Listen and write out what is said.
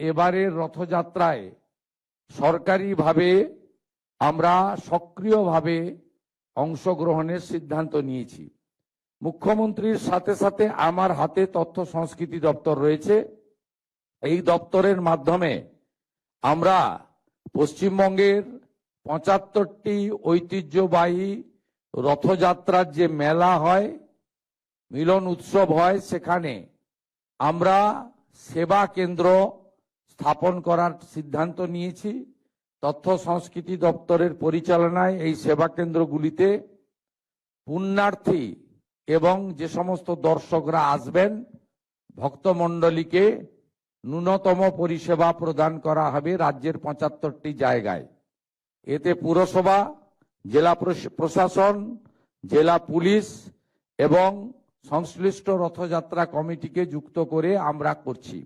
এবারের রথযাত্রায় সরকারিভাবে আমরা সক্রিয়ভাবে অংশগ্রহণের সিদ্ধান্ত নিয়েছি। মুখ্যমন্ত্রীর সাথে সাথে আমার হাতে তথ্য সংস্কৃতি দপ্তর রয়েছে। এই দপ্তরের মাধ্যমে আমরা পশ্চিমবঙ্গের ৭৫টি ঐতিহ্যবাহী রথযাত্রার যে মেলা হয়, মিলন উৎসব হয়, সেখানে আমরা সেবা কেন্দ্র স্থাপন করার সিদ্ধান্ত নিয়েছি। তথ্য সংস্কৃতি দপ্তরের পরিচালনায় এই সেবা কেন্দ্রগুলিতে পুণ্যার্থী এবং যে সমস্ত দর্শকরা আসবেন, ভক্তমণ্ডলীকে ন্যূনতম পরিষেবা প্রদান করা হবে রাজ্যের ৭৫টি জায়গায়। এতে পুরসভা, জেলা প্রশাসন, জেলা পুলিশ এবং সংশ্লিষ্ট রথযাত্রা কমিটিকে যুক্ত করে আমরা করছি।